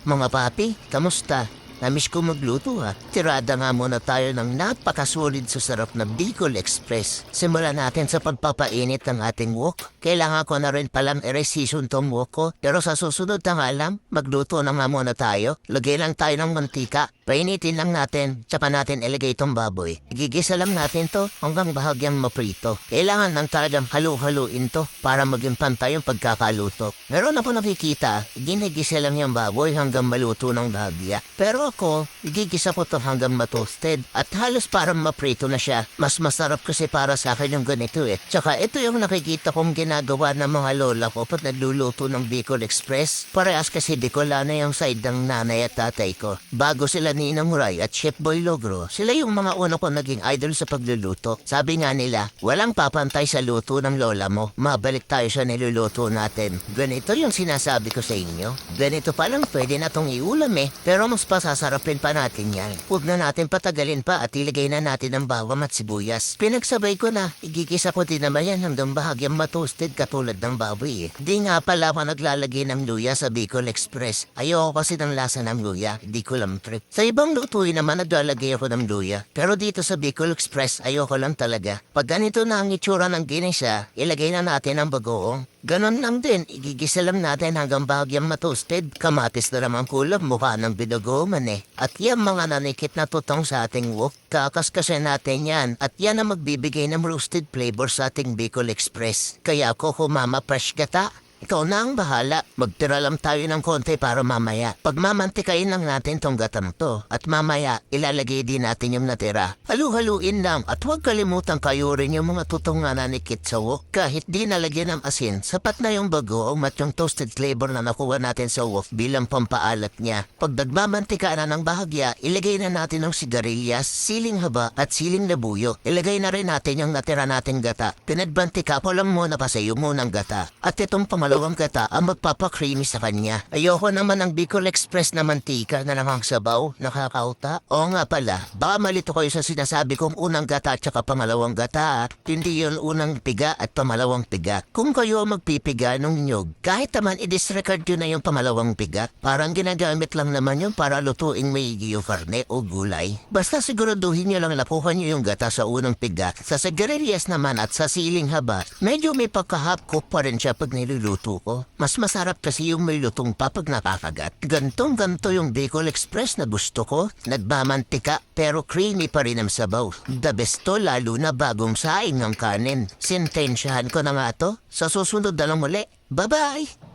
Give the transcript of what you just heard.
Mga papi, kamusta? Namiss ko magluto ha. Tirada nga muna tayo ng napakasulit sa sarap na Bicol Express. Simulan natin sa pagpapainit ng ating wok. Kailangan ko na rin palang i-reseason tong wok ko. Pero sa susunod na nga lang, magluto na nga muna tayo. Lagay lang tayo ng mantika. Painitin lang natin, tsaka natin ilagay itong baboy. Igigisa lang natin to hanggang bahagyang maprito. Kailangan ng talagang halu-haluin to para maging pantay yung pagkakaluto. Meron na po nakikita, ginigisa lang yung baboy hanggang maluto ng bahagya. Pero ako, igigisa ko to hanggang matoasted at halos parang maprito na siya. Mas masarap kasi para sa akin yung ganito eh. Tsaka ito yung nakikita kong ginagawa ng mga lola ko pag nagluluto ng Bicol Express. Parehas kasi Bicolana yung side ng nanay at tatay ko. Bago sila Ninang Ray at Chef Boy Logro, sila yung mga una ko naging idol sa pagluluto. Sabi nga nila, walang papantay sa luto ng lola mo. Mabalik tayo sa niluluto natin. Ganito yung sinasabi ko sa inyo. Ganito palang pwede na tong iulam eh. Pero mas pasasarapin pa natin yan. Huwag na natin patagalin pa at ilagay na natin ang bawang at sibuyas. Pinagsabay ko na, igigisa ko din naman yan hanggang bahagyang matoasted katulad ng baboy eh. Di nga pala ako naglalagay ng luya sa Bicol Express. Ayoko kasi ng lasa ng luya. Di ko lang trip. Sa ibang lutuin naman naglalagay ako ng luya. Pero dito sa Bicol Express, ayoko lang talaga. Pag ganito na ang itsura ng ginisa, ilagay na natin ang bagoong. Ganon lang din, igigisa lang natin hanggang bahagyang matoasted. Kamatis na naman kulang, mukha ng binagoman eh. At yan mga nanikit na tutong sa ating wok, kakaskasin natin yan. At yan ang magbibigay ng roasted flavor sa ating Bicol Express. Kaya ako humama fresh gata. Ikaw na ang bahala. Magtira lang tayo ng konti para mamaya. Pagmamantikain lang natin tong gatang to. At mamaya, ilalagay din natin yung natira. Halu-haluin lang at huwag kalimutang kayurin yung mga tutong nga nanikit sa wok. Kahit di nalagyan ng asin, sapat na yung bagoong at yung toasted flavor na nakuha natin sa wok bilang pampaalat niya. Pag nagmamantika na ng bahagya, ilagay na natin ng sigarilyas, siling haba at siling labuyo. Ilagay na rin natin yung natira nating gata. Pinadbantika ko lang muna pa sa iyo munang gata. At itong malawang gata ang magpapakreamy sa kanya. Ayoko naman ng Bicol Express na mantika na namang sabaw, nakakauta. Oo nga pala, baka malito kayo sa sinasabi kong unang gata at saka pangalawang gata. Hindi yun unang piga at pamalawang piga. Kung kayo magpipiga ng nyog, kahit naman i-disregard yun na yung pamalawang piga, parang ginagamit lang naman yun para lutuing may karne o gulay. Basta siguraduhin nyo lang nakuha nyo yung gata sa unang piga. Sa sigarilyas naman at sa siling haba, medyo may pagkahapkop pa rin siya pag niluluto ko. Mas masarap kasi yung may lutong pa pag nakakagat. Gantong-ganto yung Bicol Express na gusto ko. Nagmamantika pero creamy pa rin ang sabaw. The best to lalo na bagong saing ng kanin. Sintensyahan ko na nga to. Sa susunod na lang muli. Bye-bye!